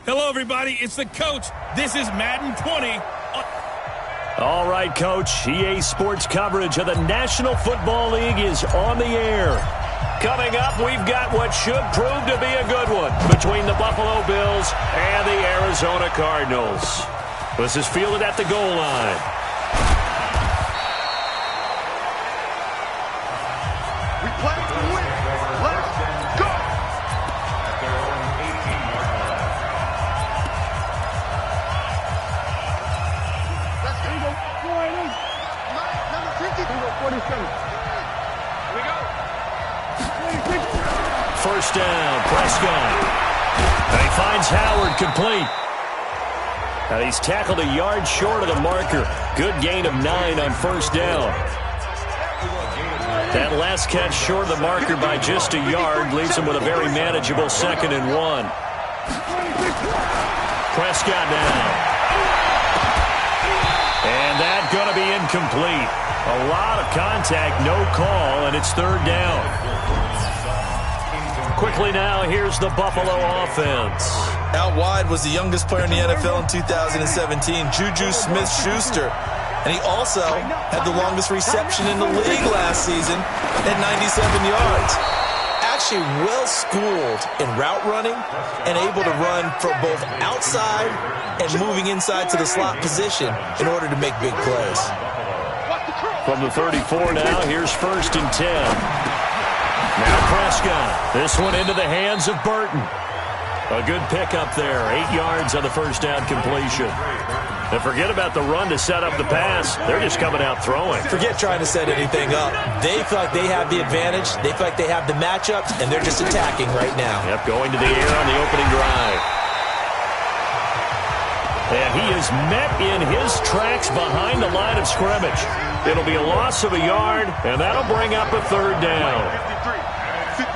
Hello, everybody. It's the coach. This is Madden 20. All right, Coach. EA Sports coverage of the National Football League is on the air. Coming up, we've got what should prove to be a good one between the Buffalo Bills and the Arizona Cardinals. This is fielded at the goal line. We play to win. Let's go. At their own 18-yard line. Let's go. Number 50. 47. Here we go. First down, Prescott. And he finds Howard complete. And he's tackled a yard short of the marker. Good gain of 9 on first down. That last catch short of the marker by just a yard leaves him with a very manageable 2nd and 1. Prescott now. And that's going to be incomplete. A lot of contact, no call, and it's 3rd down. Quickly now, here's the Buffalo offense. Out wide was the youngest player in the NFL in 2017, Juju Smith-Schuster. And he also had the longest reception in the league last season at 97 yards. Actually well-schooled in route running and able to run from both outside and moving inside to the slot position in order to make big plays. From the 34 now, here's 1st and 10. Now Prescott. This one into the hands of Burton. A good pickup there. 8 yards on the first down completion. And forget about the run to set up the pass. They're just coming out throwing. Forget trying to set anything up. They feel like they have the advantage. They feel like they have the matchups, and they're just attacking right now. Yep, going to the air on the opening drive. And he is met in his tracks behind the line of scrimmage. It'll be a loss of a yard, and that'll bring up a 3rd down. 53,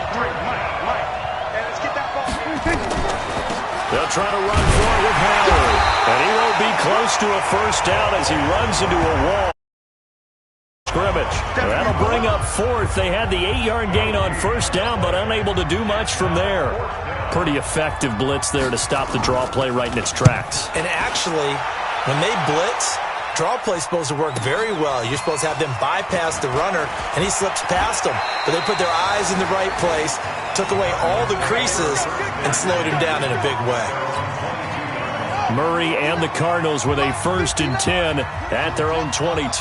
Mike. And let's get that ball. They'll try to run for it with Howard. And he won't be close to a first down as he runs into a wall. Scrimmage. That'll bring up 4th. They had the 8-yard gain on first down, but unable to do much from there. Pretty effective blitz there to stop the draw play right in its tracks. And actually, when they blitz, draw play is supposed to work very well. You're supposed to have them bypass the runner, and he slips past them. But they put their eyes in the right place, took away all the creases, and slowed him down in a big way. Murray and the Cardinals with a 1st and 10 at their own 22.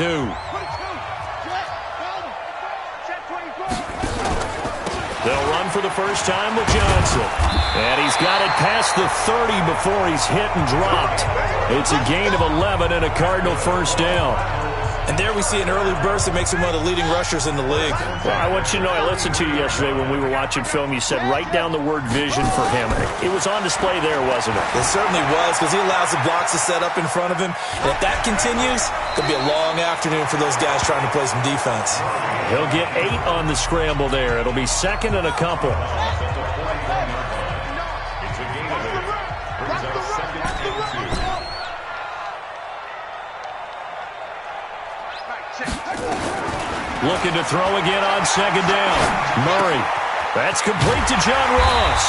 They'll run for the first time with Johnson. And he's got it past the 30 before he's hit and dropped. It's a gain of 11 and a Cardinal first down. And there we see an early burst that makes him one of the leading rushers in the league. Well, I want you to know, I listened to you yesterday when we were watching film. You said write down the word vision for him. It was on display there, wasn't it? It certainly was, because he allows the blocks to set up in front of him. And if that continues, it'll be a long afternoon for those guys trying to play some defense. He'll get 8 on the scramble there. It'll be 2nd and a couple. Looking to throw again on 2nd down. Murray. That's complete to John Ross.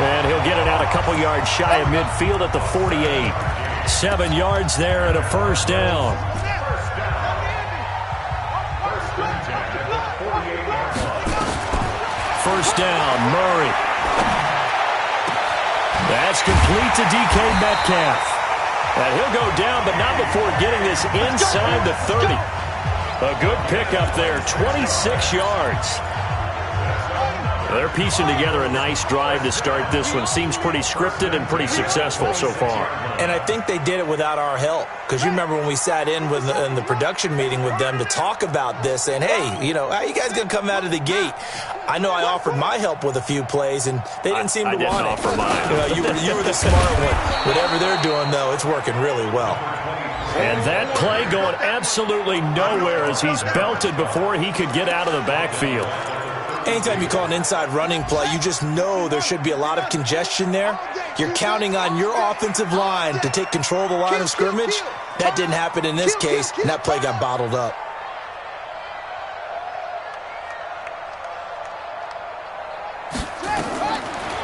And he'll get it out a couple yards shy of midfield at the 48. 7 yards there and a first down. First down, Murray. That's complete to DK Metcalf. And he'll go down, but not before getting this inside the 30. A good pickup there, 26 yards. They're piecing together a nice drive to start this one. Seems pretty scripted and pretty successful so far. And I think they did it without our help. Because you remember when we sat in the production meeting with them to talk about this, and hey, you know, how you guys going to come out of the gate? I know I offered my help with a few plays, and they didn't seem to want it. I didn't offer mine. You were the smart one. Whatever they're doing, though, it's working really well. And that play going absolutely nowhere as he's belted before he could get out of the backfield. Anytime you call an inside running play, you just know there should be a lot of congestion there. You're counting on your offensive line to take control of the line of scrimmage. That didn't happen in this case, and that play got bottled up.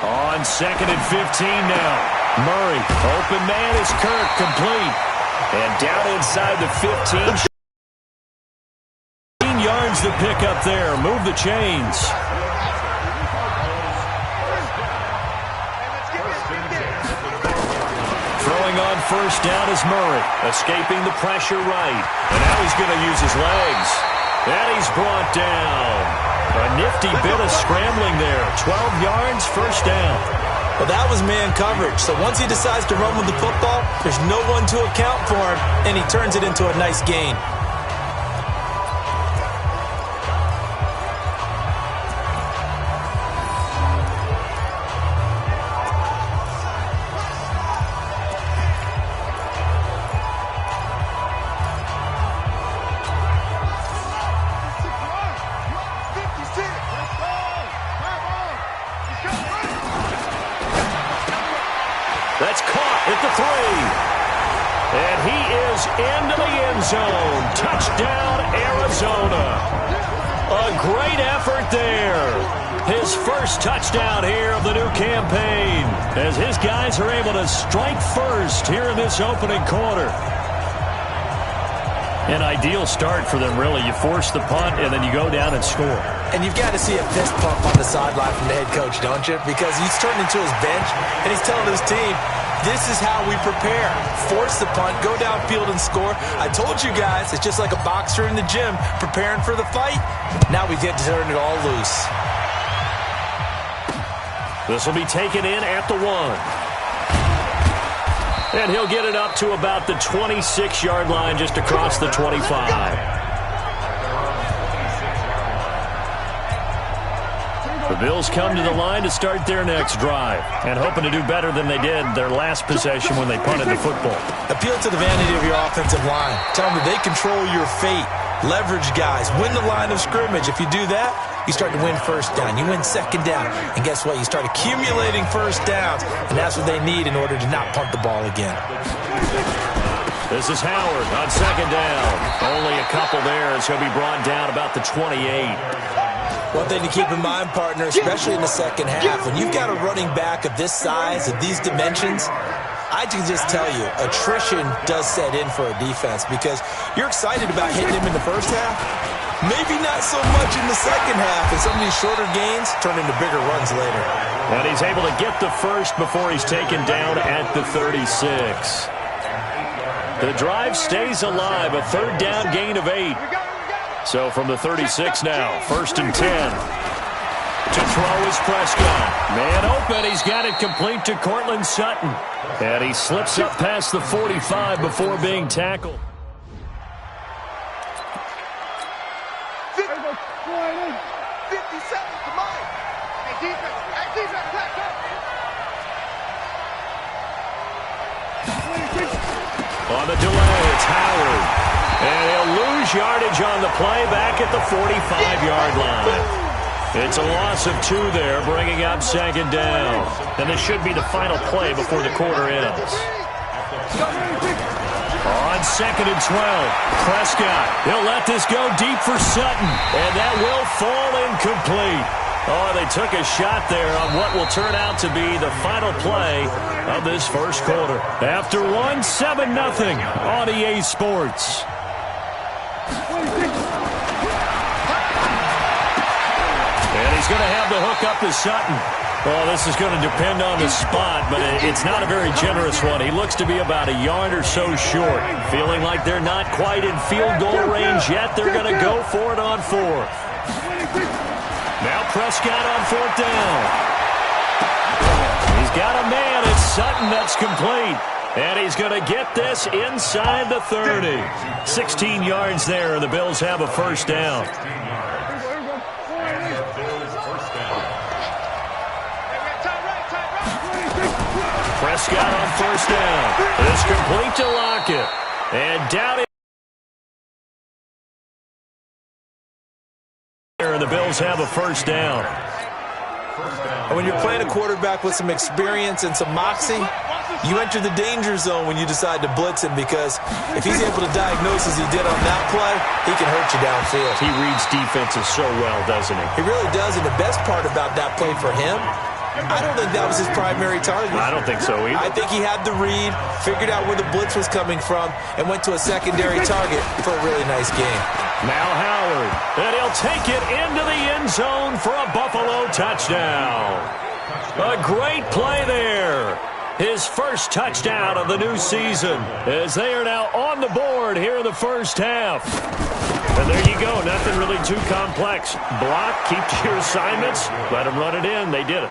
On On 2nd and 15 now. Murray, open man is Kirk, complete. And down inside the 15. 15 yards to pick up there. Move the chains. Throwing on first down is Murray. Escaping the pressure right. And now he's going to use his legs. And he's brought down. A nifty bit of scrambling there. 12 yards, first down. Well, that was man coverage. So once he decides to run with the football, there's no one to account for him, and he turns it into a nice gain. That's caught at the 3. And he is into the end zone. Touchdown, Arizona. A great effort there. His first touchdown here of the new campaign, as his guys are able to strike first here in this opening quarter. An ideal start for them, really. You force the punt, and then you go down and score. And you've got to see a fist pump on the sideline from the head coach, don't you? Because he's turned into his bench, and he's telling his team, this is how we prepare. Force the punt, go downfield and score. I told you guys, it's just like a boxer in the gym preparing for the fight. Now we get to turn it all loose. This will be taken in at the 1. And he'll get it up to about the 26-yard line, just across the 25. The Bills come to the line to start their next drive, and hoping to do better than they did their last possession when they punted the football. Appeal to the vanity of your offensive line. Tell them that they control your fate. Leverage guys. Win the line of scrimmage. If you do that, you start to win first down. You win second down. And guess what? You start accumulating first downs, and that's what they need in order to not punt the ball again. This is Howard on second down. Only a couple there as he'll be brought down about the 28. One thing to keep in mind, partner, especially in the second half, when you've got a running back of this size, of these dimensions, I can just tell you, attrition does set in for a defense because you're excited about hitting him in the first half. Maybe not so much in the second half, and some of these shorter gains turn into bigger runs later. And he's able to get the first before he's taken down at the 36. The drive stays alive, a third down gain of 8. So from the 36 now, 1st and 10. To throw is Prescott. Man open, he's got it complete to Cortland Sutton. And he slips up past the 45 before being tackled. On the delay, it's Howard. And he'll lose yardage on the play back at the 45-yard line. It's a loss of 2 there, bringing up second down. And this should be the final play before the quarter ends. On 2nd and 12, Prescott. He'll let this go deep for Sutton. And that will fall incomplete. Oh, they took a shot there on what will turn out to be the final play of this first quarter. After 1, 7-0 on EA Sports. And he's going to have the hook up to Sutton. Well, this is going to depend on the spot, but it's not a very generous one. He looks to be about a yard or so short. Feeling like they're not quite in field goal range yet, they're going to go for it on 4th. Now Prescott on 4th down. He's got a man. It's Sutton that's complete. And he's going to get this inside the 30. 16 yards there, and the Bills have a first down. Prescott on first down. It's complete to Lockett. And down and the Bills have a first down. And when you're playing a quarterback with some experience and some moxie, you enter the danger zone when you decide to blitz him, because if he's able to diagnose as he did on that play, he can hurt you downfield. He reads defenses so well, doesn't he? He really does, and the best part about that play for him I don't think that was his primary target. I don't think so either. I think he had the read, figured out where the blitz was coming from, and went to a secondary target for a really nice game. Now Howard, and he'll take it into the end zone for a Buffalo touchdown. A great play there. His first touchdown of the new season as they are now on the board here in the first half. And there you go. Nothing really too complex. Block, keep to your assignments, let them run it in. They did it.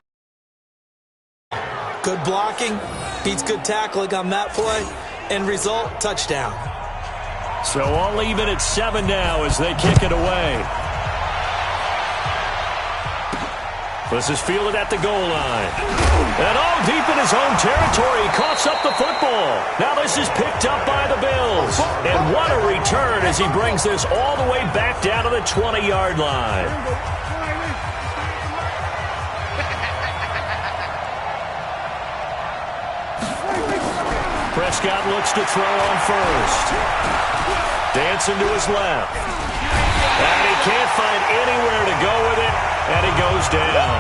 Good blocking, beats good tackling on that play, and result, touchdown. So all even at 7 now as they kick it away. This is fielded at the goal line. And all deep in his own territory, he coughs up the football. Now this is picked up by the Bills. And what a return as he brings this all the way back down to the 20-yard line. Prescott looks to throw on first. Dancing to his left. And he can't find anywhere to go with it. And he goes down.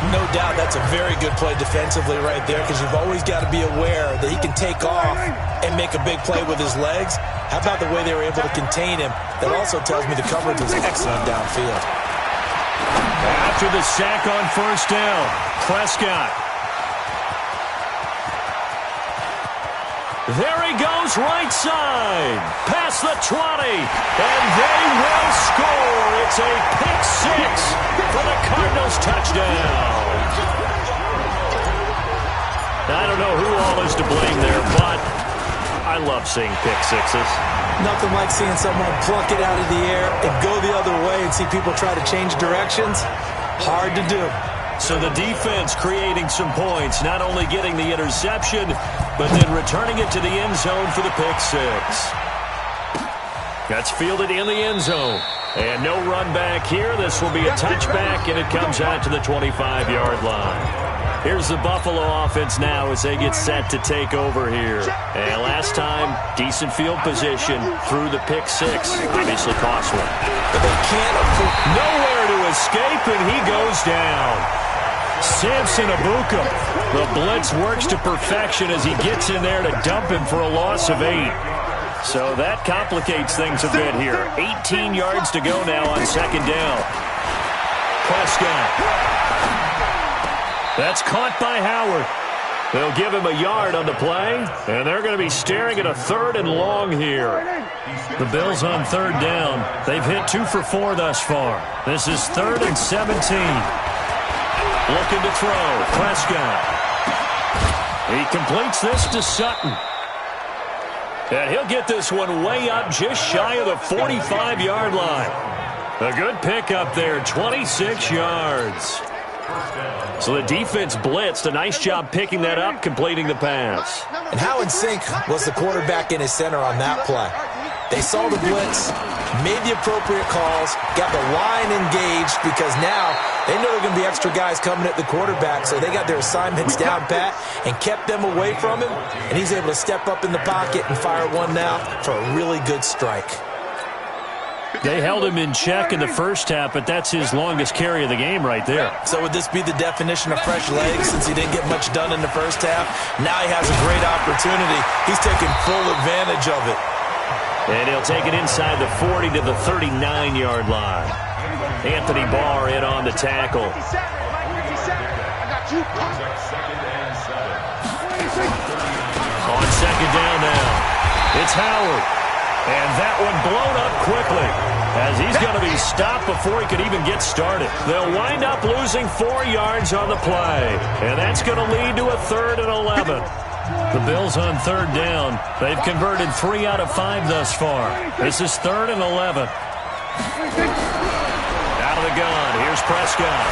No doubt that's a very good play defensively right there because you've always got to be aware that he can take off and make a big play with his legs. How about the way they were able to contain him? That also tells me the coverage was excellent downfield. After the sack on first down, Prescott. There he goes right side. Past the 20. And they will score. It's a pick six for the Cardinals touchdown. I don't know who all is to blame there, but I love seeing pick sixes. Nothing like seeing someone pluck it out of the air and go the other way and see people try to change directions. Hard to do. So the defense creating some points, not only getting the interception, but then returning it to the end zone for the pick six. That's fielded in the end zone. And no run back here. This will be a touchback, and it comes out to the 25-yard line. Here's the Buffalo offense now as they get set to take over here. And last time, decent field position through the pick six. Obviously cost one. But they can't afford nowhere to escape, and he goes down. Samson Abuka. The blitz works to perfection as he gets in there to dump him for a loss of 8. So that complicates things a bit here. 18 yards to go now on second down. Prescott. That's caught by Howard. They'll give him a yard on the play, and they're going to be staring at a 3rd and long here. The Bills on 3rd down. They've hit 2 for 4 thus far. This is 3rd and 17. Looking to throw. Prescott. He completes this to Sutton. And he'll get this one way up just shy of the 45-yard line. A good pickup there, 26 yards. So the defense blitzed. A nice job picking that up, completing the pass. And how in sync was the quarterback in his center on that play? They saw the blitz, made the appropriate calls, got the line engaged because now they know there are going to be extra guys coming at the quarterback, so they got their assignments down pat and kept them away from him, and he's able to step up in the pocket and fire one now for a really good strike. They held him in check in the first half, but that's his longest carry of the game right there. So would this be the definition of fresh legs since he didn't get much done in the first half? Now he has a great opportunity. He's taking full advantage of it. And he'll take it inside the 40 to the 39-yard line. Anthony Barr in on the tackle. On second down now. It's Howard. And that one blown up quickly as he's going to be stopped before he could even get started. They'll wind up losing 4 yards on the play. And that's going to lead to a 3rd and 11. The Bills on 3rd down. They've converted 3 out of 5 thus far. This is 3rd and 11. Out of the gun. Here's Prescott.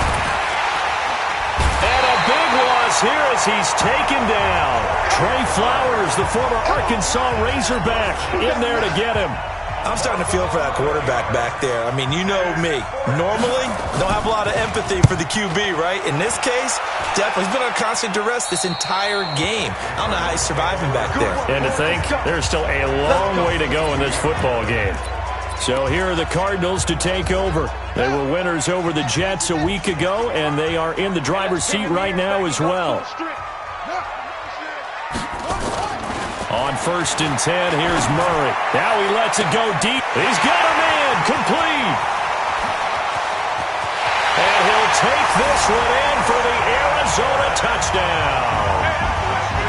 And a big loss here as he's taken down. Trey Flowers, the former Arkansas Razorback, in there to get him. I'm starting to feel for that quarterback back there. I mean, you know me. Normally, don't have a lot of empathy for the QB, right? In this case, definitely. He's been on constant duress this entire game. I don't know how he's surviving back there. And to think, there's still a long way to go in this football game. So here are the Cardinals to take over. They were winners over the Jets a week ago, and they are in the driver's seat right now as well. On 1st and 10, here's Murray. Now he lets it go deep. He's got a man complete. And he'll take this one in for the Arizona touchdown.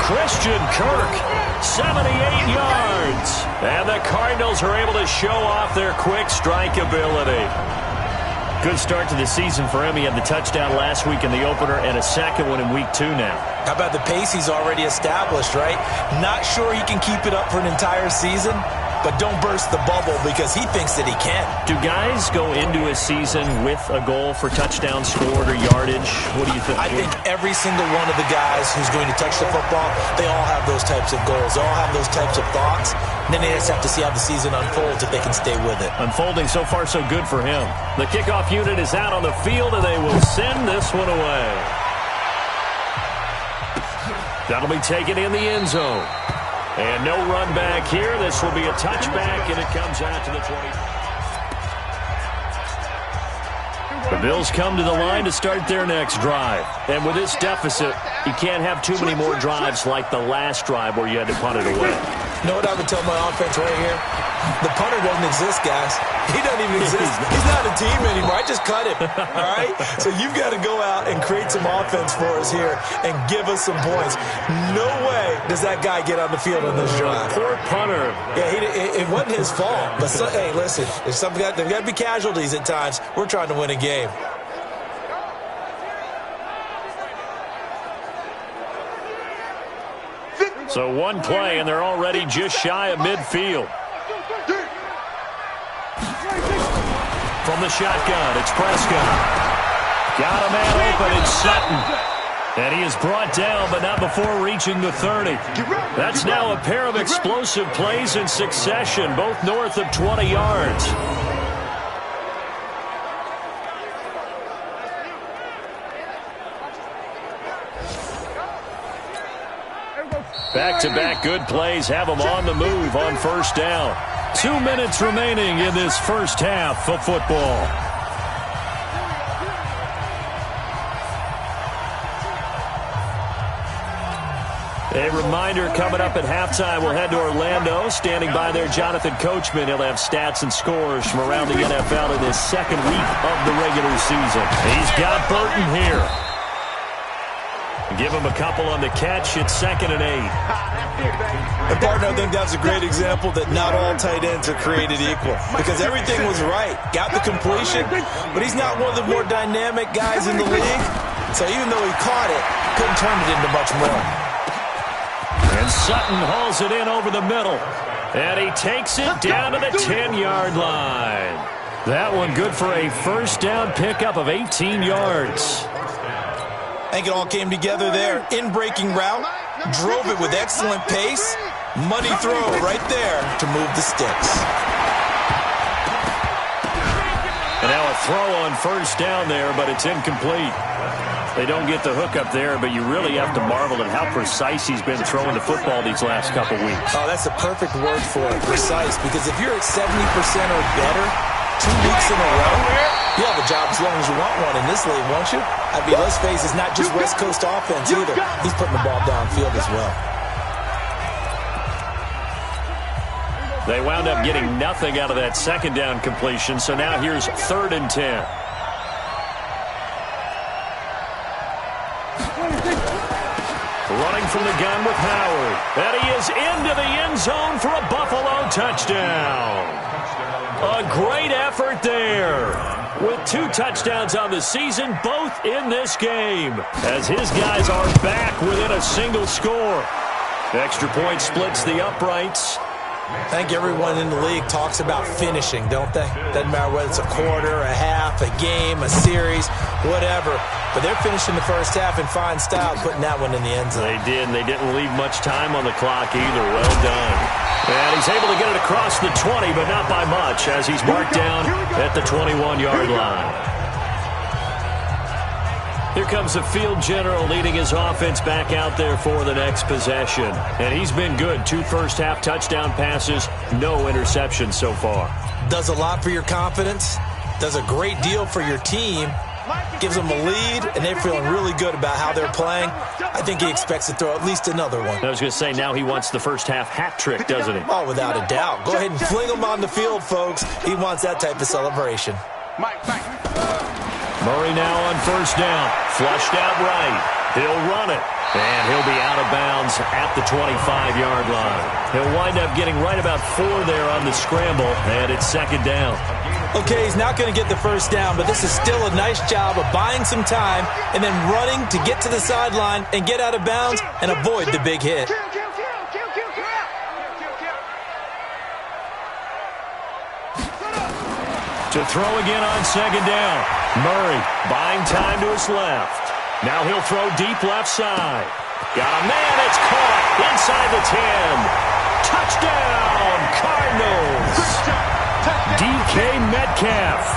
Christian Kirk, 78 yards. And the Cardinals are able to show off their quick strike ability. Good start to the season for him. He had the touchdown last week in the opener and a second one in week 2 now. How about the pace he's already established, right? Not sure he can keep it up for an entire season, but don't burst the bubble because he thinks that he can. Do guys go into a season with a goal for touchdown scored or yardage? What do you think? I think every single one of the guys who's going to touch the football, they all have those types of goals. They all have those types of thoughts. And then they just have to see how the season unfolds if they can stay with it. Unfolding so far so good for him. The kickoff unit is out on the field, and they will send this one away. That'll be taken in the end zone. And no run back here. This will be a touchback, and it comes out to the 20. The Bills come to the line to start their next drive. And with this deficit, you can't have too many more drives like the last drive where you had to punt it away. You know what I would tell my offense right here? The punter doesn't exist, guys. He doesn't even exist. He's not a team anymore. I just cut him, all right? So you've got to go out and create some offense for us here and give us some points. No way does that guy get on the field on this drive. Poor punter. Yeah, it wasn't his fault. But, hey, listen, there's got to be casualties at times. We're trying to win a game. So one play, and they're already just shy of midfield. From the shotgun, it's Prescott. Got a man open, it's Sutton. And he is brought down, but not before reaching the 30. That's now a pair of explosive plays in succession, both north of 20 yards. Back-to-back good plays have them on the move on first down. 2 minutes remaining in this first half of football. A reminder coming up at halftime, we'll head to Orlando. Standing by there, Jonathan Coachman. He'll have stats and scores from around the NFL in his second week of the regular season. He's got Burton here. Give him a couple on the catch. It's 2nd and 8. And partner, I think that's a great example that not all tight ends are created equal. Because everything was right. Got the completion, but he's not one of the more dynamic guys in the league. So even though he caught it, couldn't turn it into much more. And Sutton hauls it in over the middle. And he takes it down to the 10-yard line. That one good for a first down pickup of 18 yards. I think it all came together there. In-breaking route, drove it with excellent pace. Money throw right there to move the sticks. And now a throw on first down there, but it's incomplete. They don't get the hook up there, but you really have to marvel at how precise he's been throwing the football these last couple weeks. Oh, that's the perfect word for it, precise. Because if you're at 70% or better 2 weeks in a row, you have a job as long as you want one in this league, won't you? I mean, let's face it, it's not just West Coast offense either. He's putting the ball downfield as well. They wound up getting nothing out of that second down completion, so now here's 3rd and 10. Running from the gun with Howard. And he is into the end zone for a Buffalo touchdown. A great effort there. With 2 touchdowns on the season, both in this game. As his guys are back within a single score. Extra point splits the uprights. I think everyone in the league talks about finishing, don't they? Doesn't matter whether it's a quarter, a half, a game, a series, whatever. But they're finishing the first half in fine style, putting that one in the end zone. They did, and they didn't leave much time on the clock either. Well done. And he's able to get it across the 20, but not by much, as he's marked down at the 21-yard line. Here comes the field general leading his offense back out there for the next possession. And he's been good. 2 first-half touchdown passes, no interceptions so far. Does a lot for your confidence, does a great deal for your team, gives them a lead, and they're feeling really good about how they're playing. I think he expects to throw at least another one. I was going to say, now he wants the first-half hat trick, doesn't he? Oh, without a doubt. Go ahead and fling him on the field, folks. He wants that type of celebration. Murray now on first down. Flushed out right. He'll run it. And he'll be out of bounds at the 25-yard line. He'll wind up getting right about 4 there on the scramble, and it's second down. Okay, he's not going to get the first down, but this is still a nice job of buying some time and then running to get to the sideline and get out of bounds and avoid the big hit. To throw again on second down. Murray buying time to his left. Now he'll throw deep left side. Got a man, it's caught inside the 10. Touchdown, Cardinals. DK Metcalf,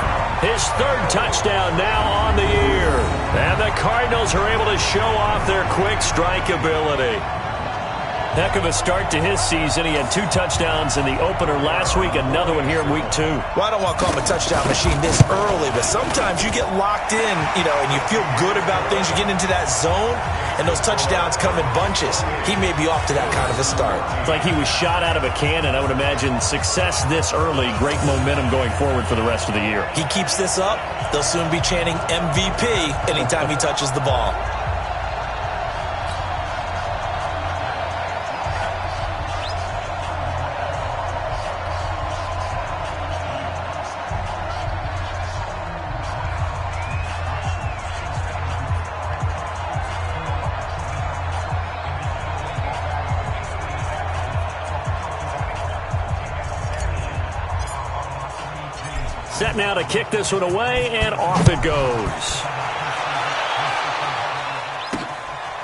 his 3rd touchdown now on the year. And the Cardinals are able to show off their quick strike ability. Heck of a start to his season. He had 2 touchdowns in the opener last week, another one here in week 2. Well, I don't want to call him a touchdown machine this early, but sometimes you get locked in, and you feel good about things. You get into that zone, and those touchdowns come in bunches. He may be off to that kind of a start. It's like he was shot out of a cannon. I would imagine success this early, great momentum going forward for the rest of the year. He keeps this up, they'll soon be chanting MVP anytime he touches the ball. Set now to kick this one away, and off it goes.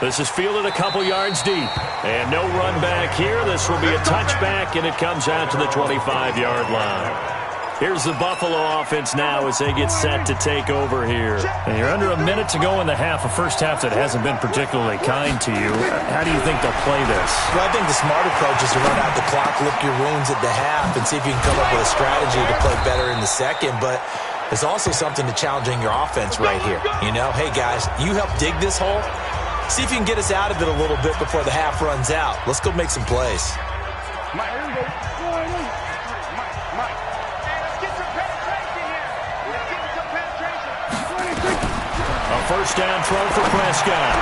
This is fielded a couple yards deep. And no run back here. This will be a touchback, and it comes out to the 25-yard line. Here's the Buffalo offense now as they get set to take over here. And you're under a minute to go in the half, a first half that hasn't been particularly kind to you. How do you think they'll play this? Well, I think the smart approach is to run out the clock, lick your wounds at the half, and see if you can come up with a strategy to play better in the second. But there's also something to challenging your offense right here. Hey, guys, you help dig this hole. See if you can get us out of it a little bit before the half runs out. Let's go make some plays. First down throw for Prescott.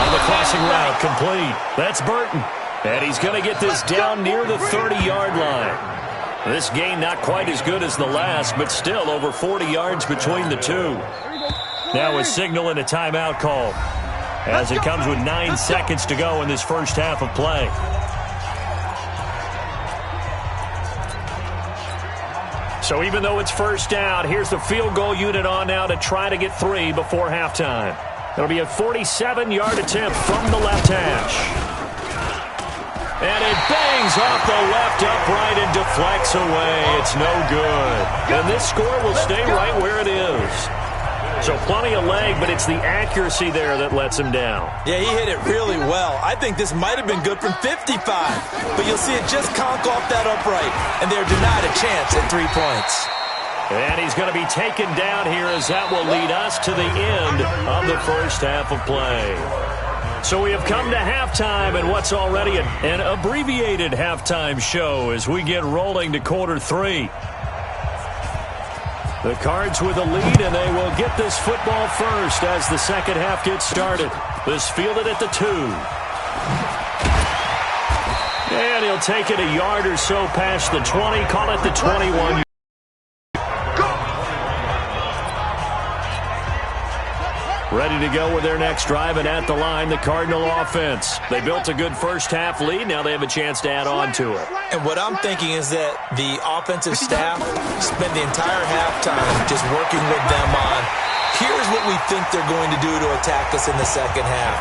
On the crossing route, complete. That's Burton. And he's going to get this down near the 30-yard line. This gain not quite as good as the last, but still over 40 yards between the two. Now a signal and a timeout call, as it comes with 9 seconds to go in this first half of play. So even though it's first down, here's the field goal unit on now to try to get 3 before halftime. It'll be a 47-yard attempt from the left hash. And it bangs off the left upright and deflects away. It's no good. And this score will stay right where it is. So plenty of leg, but it's the accuracy there that lets him down. Yeah, he hit it really well. I think this might have been good from 55. But you'll see it just conk off that upright. And they're denied a chance at 3 points. And he's going to be taken down here, as that will lead us to the end of the first half of play. So we have come to halftime, and what's already an abbreviated halftime show as we get rolling to quarter 3. The Cards with a lead, and they will get this football first as the second half gets started. This fielded at the 2. And he'll take it a yard or so past the 20, call it the 21. Ready to go with their next drive, and at the line, the Cardinal offense. They built a good first half lead. Now they have a chance to add on to it. And what I'm thinking is that the offensive staff spend the entire halftime just working with them on, here's what we think they're going to do to attack us in the second half.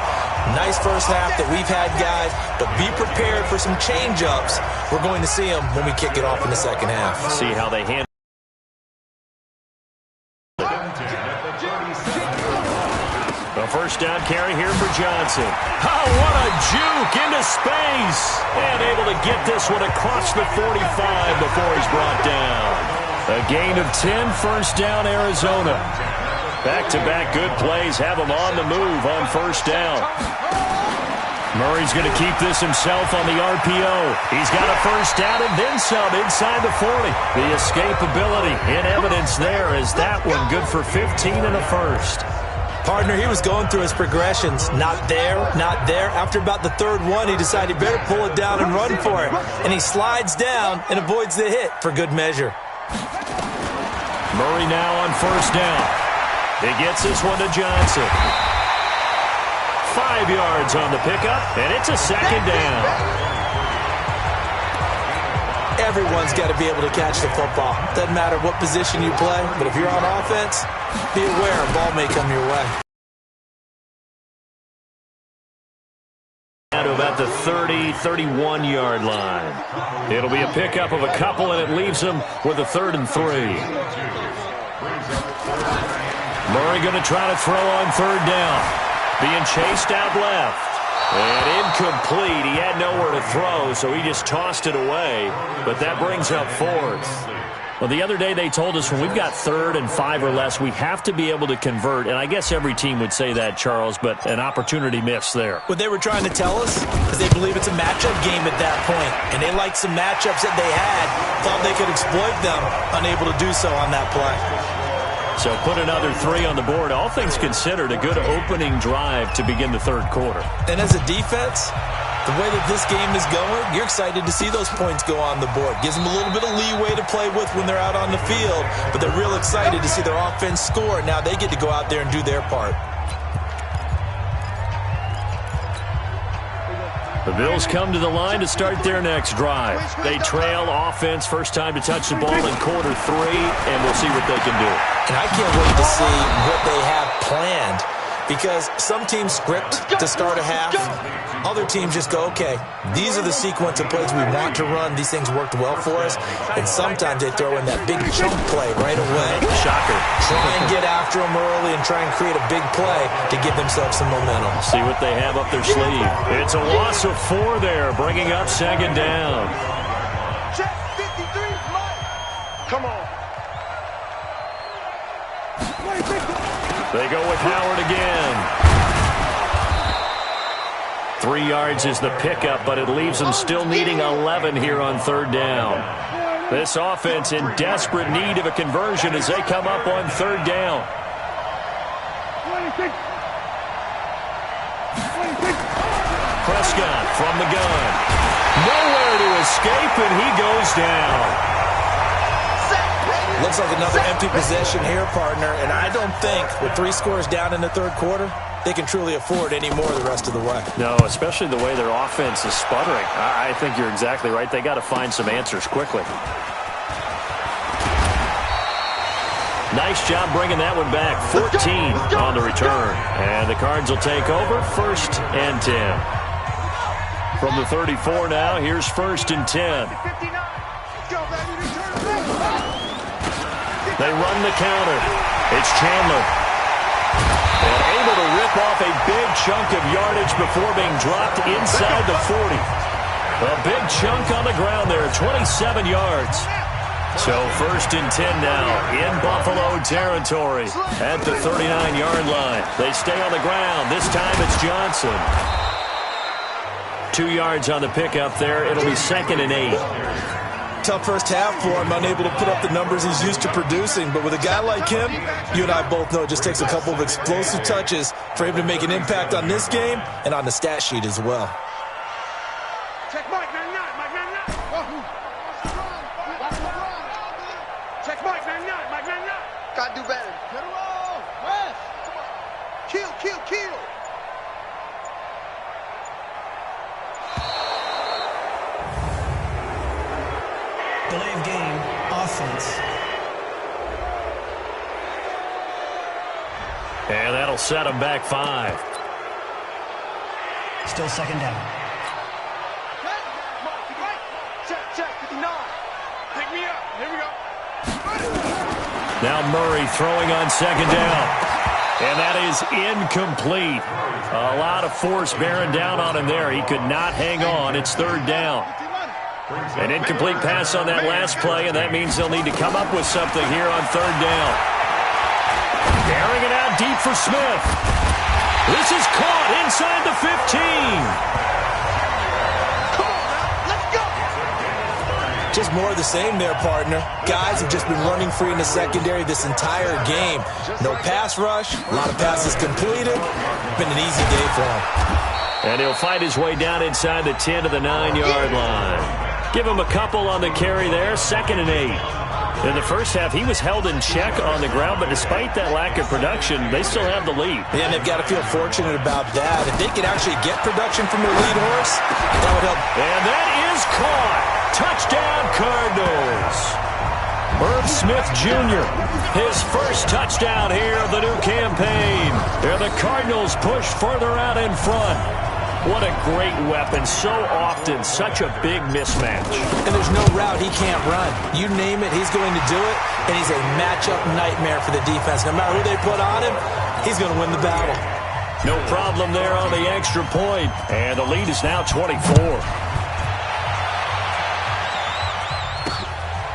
Nice first half that we've had, guys, but be prepared for some change-ups. We're going to see them when we kick it off in the second half. See how they handle. first down carry here for Johnson. Oh, what a juke into space. And able to get this one across the 45 before he's brought down. A gain of 10, first down, Arizona. Back-to-back good plays have him on the move on first down. Murray's going to keep this himself on the RPO. He's got a first down and then some inside the 40. The escapability in evidence there is that one good for 15 and a first. Partner, he was going through his progressions. Not there, not there. After about the third one, he decided he better pull it down and run for it. And he slides down and avoids the hit for good measure. Murray now on first down. He gets this one to Johnson. 5 yards on the pickup, and it's a second down. Everyone's got to be able to catch the football. Doesn't matter what position you play, but if you're on offense, be aware a ball may come your way. Down to about the 30, 31-yard line. It'll be a pickup of a couple, and it leaves them with a 3rd and 3. Murray going to try to throw on third down. Being chased out left. And incomplete. He had nowhere to throw, so he just tossed it away. But that brings up 4th. Well, the other day they told us when we've got 3rd and 5 or less, we have to be able to convert. And I guess every team would say that, Charles, but an opportunity missed there. What they were trying to tell us is they believe it's a matchup game at that point. And they liked some matchups that they had, thought they could exploit them, unable to do so on that play. So put another 3 on the board. All things considered, a good opening drive to begin the third quarter. And as a defense, the way that this game is going, you're excited to see those points go on the board. Gives them a little bit of leeway to play with when they're out on the field, but they're real excited to see their offense score. Now they get to go out there and do their part. The Bills come to the line to start their next drive. They trail offense, first time to touch the ball in quarter 3, and we'll see what they can do. And I can't wait to see what they have planned, because some teams script to start a half. Other teams just go, okay, these are the sequence of plays we want to run. These things worked well for us. And sometimes they throw in that big chunk play right away. Shocker. Try and get after them early and try and create a big play to give themselves some momentum. See what they have up their sleeve. It's a loss of 4 there, bringing up second down. Check 53, Mike. Come on. They go with Howard again. 3 yards is the pickup, but it leaves them still needing 11 here on third down. This offense in desperate need of a conversion as they come up on third down. Prescott from the gun. Nowhere to escape, and he goes down. Looks like another empty possession here, partner, and I don't think with 3 scores down in the third quarter, they can truly afford any more the rest of the way. No, especially the way their offense is sputtering. I think you're exactly right. They got to find some answers quickly. Nice job bringing that one back. 14 on the return. And the Cards will take over, 1st and 10. From the 34 now, here's 1st and 10. They run the counter. It's Chandler. And able to rip off a big chunk of yardage before being dropped inside the 40. A big chunk on the ground there, 27 yards. So 1st and 10 now in Buffalo territory at the 39-yard line. They stay on the ground. This time it's Johnson. 2 yards on the pickup there. It'll be 2nd and 8. Tough first half for him, unable to put up the numbers he's used to producing. But with a guy like him, you and I both know it just takes a couple of explosive touches for him to make an impact on this game and on the stat sheet as well. Check Mike, 99, Mike, 99. Check Mike, 99, Mike, 99. Gotta do better. Get a roll. West. Kill, kill, kill. Delay of game, offense. And that'll set him back 5. Still 2nd down. Check, 59. Pick me up. Here we go. Now Murray throwing on 2nd down. And that is incomplete. A lot of force bearing down on him there. He could not hang on. It's third down. An incomplete pass on that last play, and that means they'll need to come up with something here on third down. Bearing it out deep for Smith. This is caught inside the 15. Just more of the same there, partner. Guys have just been running free in the secondary this entire game. No pass rush, a lot of passes completed. Been an easy day for him. And he'll fight his way down inside the 10 to the 9-yard line. Give him a couple on the carry there, 2nd and 8. In the first half, he was held in check on the ground, but despite that lack of production, they still have the lead. Yeah, and they've got to feel fortunate about that. If they could actually get production from their lead horse, that would help. And that is caught. Touchdown, Cardinals. Irv Smith Jr., his first touchdown here of the new campaign. And the Cardinals push further out in front. What a great weapon. So often, such a big mismatch. And there's no route he can't run. You name it, he's going to do it. And he's a matchup nightmare for the defense. No matter who they put on him, he's going to win the battle. No problem there on the extra point. And the lead is now 24.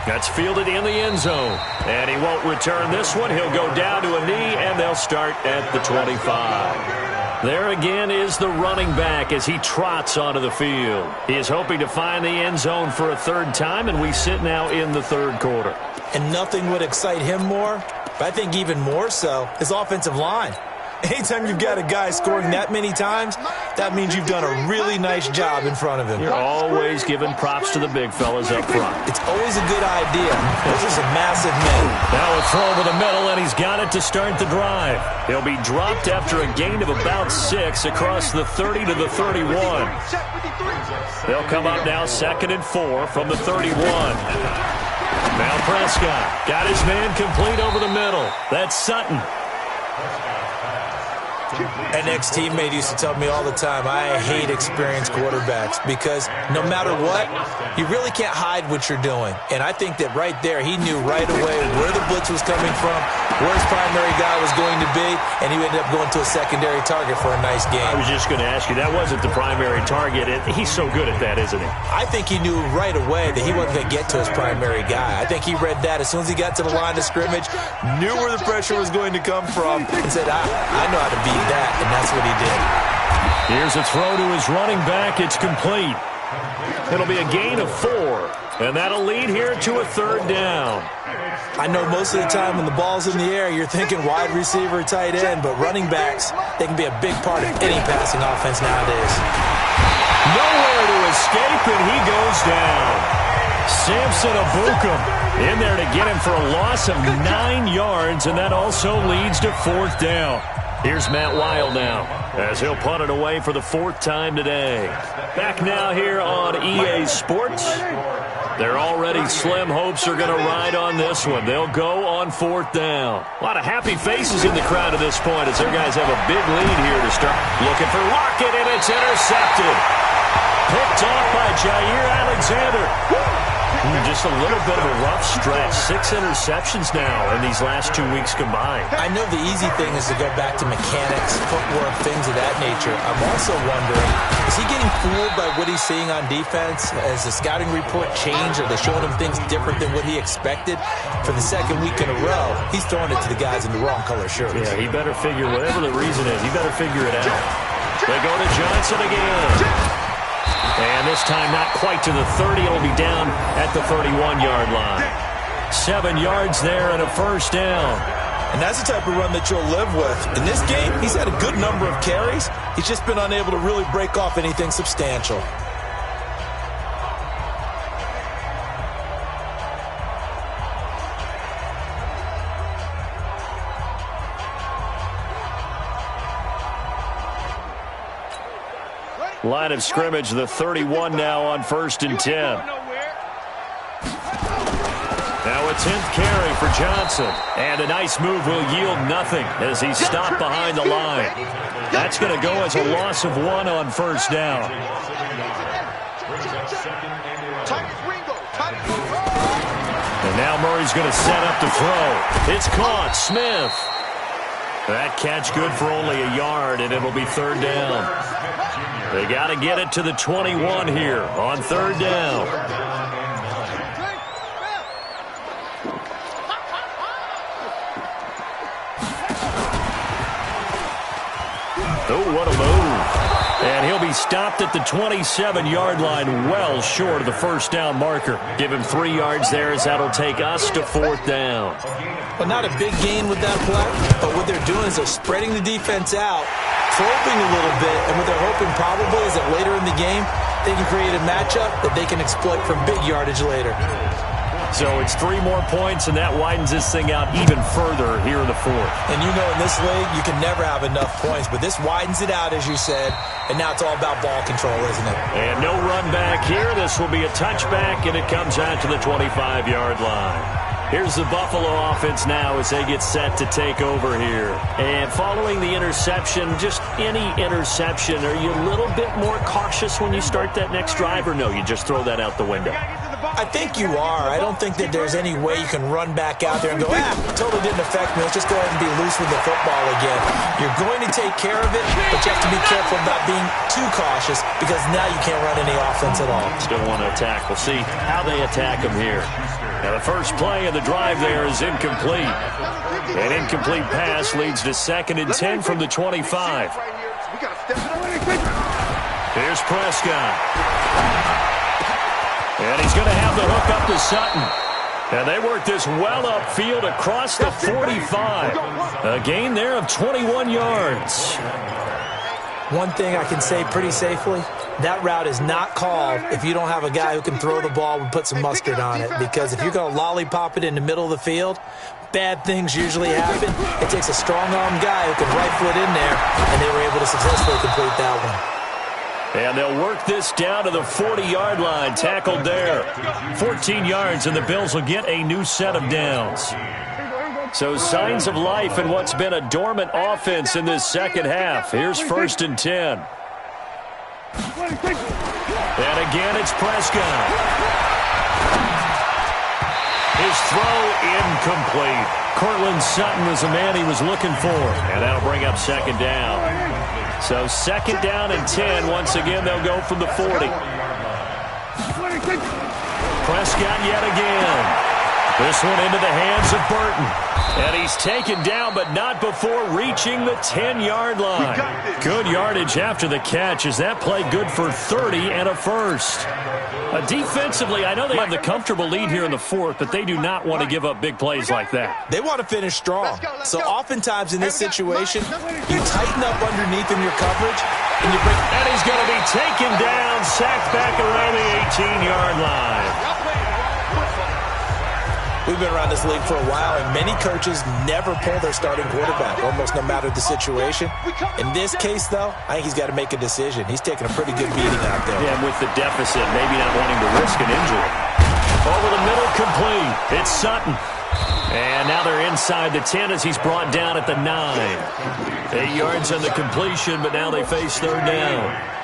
That's fielded in the end zone. And he won't return this one. He'll go down to a knee, and they'll start at the 25. There again is the running back as he trots onto the field. He is hoping to find the end zone for a third time, and we sit now in the third quarter. And nothing would excite him more, but I think even more so, his offensive line. Anytime you've got a guy scoring that many times, that means you've done a really nice job in front of him. You're always giving props to the big fellas up front. It's always a good idea. Those are some massive men. Now a throw over the middle, and he's got it to start the drive. He'll be dropped after a gain of about 6 across the 30 to the 31. They'll come up now 2nd and 4 from the 31. Now Prescott got his man complete over the middle. That's Sutton. An ex-teammate used to tell me all the time, I hate experienced quarterbacks because no matter what, you really can't hide what you're doing. And I think that right there, he knew right away where the blitz was coming from, where his primary guy was going to be, and he ended up going to a secondary target for a nice game. I was just going to ask you, that wasn't the primary target. He's so good at that, isn't he? I think he knew right away that he wasn't going to get to his primary guy. I think he read that as soon as he got to the line of scrimmage, knew where the pressure was going to come from, and said, I know how to beat that, and that's what he did. Here's a throw to his running back. It's complete. It'll be a gain of 4, and that'll lead here to a third down. I know most of the time when the ball's in the air, you're thinking wide receiver, tight end, but running backs, they can be a big part of any passing offense nowadays. Nowhere to escape, and he goes down. Samson Abukum in there to get him for a loss of 9 yards, and that also leads to 4th down. Here's Matt Weil now as he'll punt it away for the 4th time today. Back now here on EA Sports. Their already slim hopes are going to ride on this one. They'll go on 4th down. A lot of happy faces in the crowd at this point as their guys have a big lead here to start. Looking for Lockett, and it's intercepted. Picked off by Jair Alexander. Just a little bit of a rough stretch. 6 interceptions now in these last 2 weeks combined. I know the easy thing is to go back to mechanics, footwork, things of that nature. I'm also wondering, is he getting fooled by what he's seeing on defense? Has the scouting report changed? Are they showing him things different than what he expected? For the 2nd week in a row, he's throwing it to the guys in the wrong color shirts. Yeah, he better figure, whatever the reason is, he better figure it out. They go to Johnson again. And this time not quite to the 30. It'll be down at the 31-yard line. 7 yards there and a 1st down. And that's the type of run that you'll live with. In this game, he's had a good number of carries. He's just been unable to really break off anything substantial. Line of scrimmage, the 31 now on 1st and 10. Now a 10th carry for Johnson. And a nice move will yield nothing as he's stopped behind the line. That's going to go as a loss of 1 on 1st down. And now Murray's going to set up to throw. It's caught. Smith. That catch good for only a yard, and it'll be third down. They got to get it to the 21 here on third down. Oh, what a move. And he'll be stopped at the 27-yard line, well short of the first down marker. Give him 3 yards there, as that'll take us to fourth down. Well, not a big gain with that play, but what they're doing is they're spreading the defense out, probing a little bit, and what they're hoping probably is that later in the game, they can create a matchup that they can exploit for big yardage later. So it's 3 more points, and that widens this thing out even further here in the fourth. And you know in this league, you can never have enough points, but this widens it out, as you said, and now it's all about ball control, isn't it? And no run back here. This will be a touchback, and it comes out to the 25-yard line. Here's the Buffalo offense now as they get set to take over here. And following the interception, just any interception, are you a little bit more cautious when you start that next drive, or no, you just throw that out the window? I think you are. I don't think that there's any way you can run back out there and go, totally didn't affect me. Let's just go ahead and be loose with the football again. You're going to take care of it, but you have to be careful about being too cautious because now you can't run any offense at all. Still want to attack. We'll see how they attack them here. Now the first play of the drive there is incomplete. An incomplete pass leads to 2nd and 10 from the 25. Here's Prescott. And he's going to have the hook up to Sutton. And they work this well upfield across the 45. A gain there of 21 yards. One thing I can say pretty safely, that route is not called if you don't have a guy who can throw the ball and put some mustard on it. Because if you're going to lollipop it in the middle of the field, bad things usually happen. It takes a strong-arm guy who can rifle it in there, and they were able to successfully complete that one. And they'll work this down to the 40-yard line, tackled there. 14 yards, and the Bills will get a new set of downs. So signs of life in what's been a dormant offense in this second half. Here's 1st and 10. And again, it's Prescott. His throw incomplete. Cortland Sutton was the man he was looking for. And that'll bring up 2nd down. So 2nd down and 10. Once again, they'll go from the 40. Prescott yet again. This one into the hands of Burton. And he's taken down, but not before reaching the 10-yard line. Good yardage after the catch as that play good for 30 and a first. Defensively, I know they have the comfortable lead here in the fourth, but they do not want to give up big plays like that. They want to finish strong. So oftentimes in this situation, you tighten up underneath in your coverage, and you bring... And he's going to be taken down, sacked back around the 18-yard line. We've been around this league for a while, and many coaches never pull their starting quarterback, almost no matter the situation. In this case, though, I think he's got to make a decision. He's taking a pretty good beating out there. Yeah, and with the deficit, maybe not wanting to risk an injury. Over the middle, complete. It's Sutton. And now they're inside the 10 as he's brought down at the 9. 8 yards on the completion, but now they face 3rd down.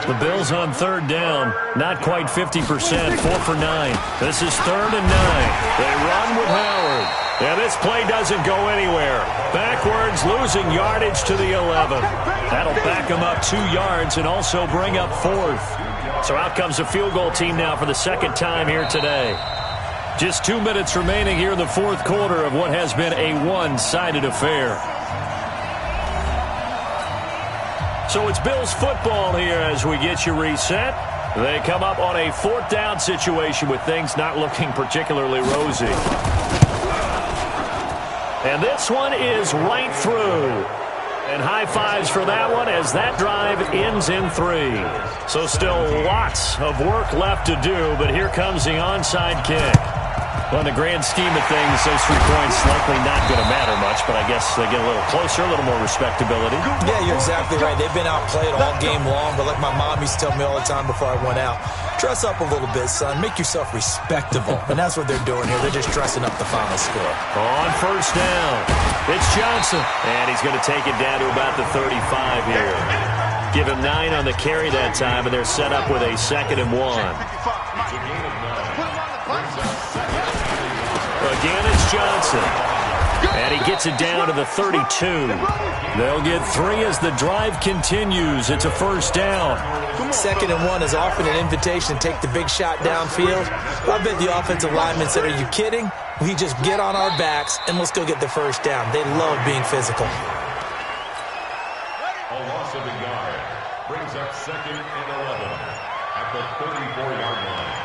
The Bills on 3rd down, not quite 50%, 4 for 9. This is 3rd and 9. They run with Howard. And this play doesn't go anywhere. Backwards, losing yardage to the 11. That'll back them up 2 yards and also bring up 4th. So out comes the field goal team now for the 2nd time here today. Just 2 minutes remaining here in the 4th quarter of what has been a one-sided affair. So it's Bills football here as we get you reset. They come up on a 4th down situation with things not looking particularly rosy. And this one is right through. And high fives for that one as that drive ends in 3. So still lots of work left to do, but here comes the onside kick. Well, in the grand scheme of things, those 3 points likely not going to matter much, but I guess they get a little closer, a little more respectability. Yeah, you're exactly right. They've been outplayed all game long, but like my mom used to tell me all the time before I went out, dress up a little bit, son. Make yourself respectable. And that's what they're doing here. They're just dressing up the final score. On 1st down, it's Johnson. And he's going to take it down to about the 35 here. Give him 9 on the carry that time, and they're set up with a 2nd and 1. Again, it's Johnson. And he gets it down to the 32. They'll get 3 as the drive continues. It's a first down. 2nd and 1 is often an invitation to take the big shot downfield. I bet the offensive linemen said, are you kidding? We just get on our backs and let's go get the first down. They love being physical. A loss of a yard brings up 2nd and 11 at the 34-yard line.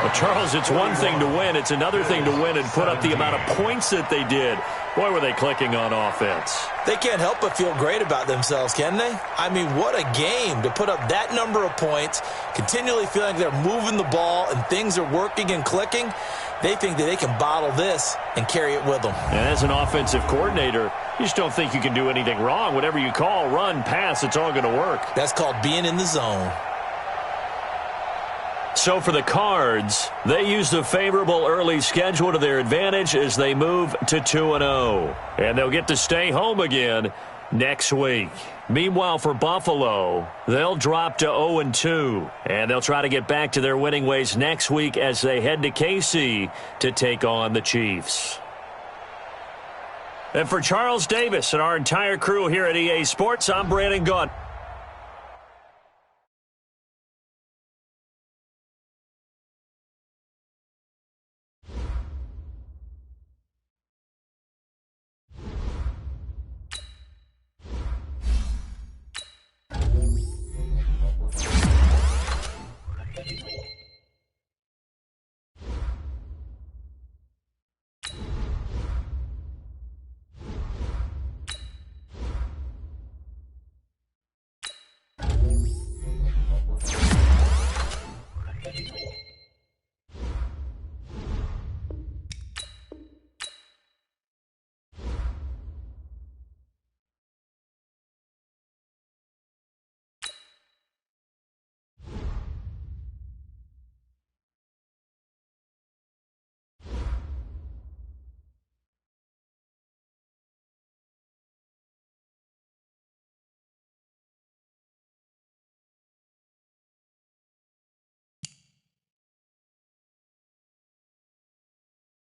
Well, Charles, it's one thing to win. It's another thing to win and put up the amount of points that they did. Boy, were they clicking on offense. They can't help but feel great about themselves, can they? I mean, what a game to put up that number of points, continually feeling they're moving the ball and things are working and clicking. They think that they can bottle this and carry it with them. And as an offensive coordinator, you just don't think you can do anything wrong. Whatever you call, run, pass, it's all going to work. That's called being in the zone. So for the Cards, they use the favorable early schedule to their advantage as they move to 2-0. And they'll get to stay home again next week. Meanwhile, for Buffalo, they'll drop to 0-2. And they'll try to get back to their winning ways next week as they head to KC to take on the Chiefs. And for Charles Davis and our entire crew here at EA Sports, I'm Brandon Gaunt.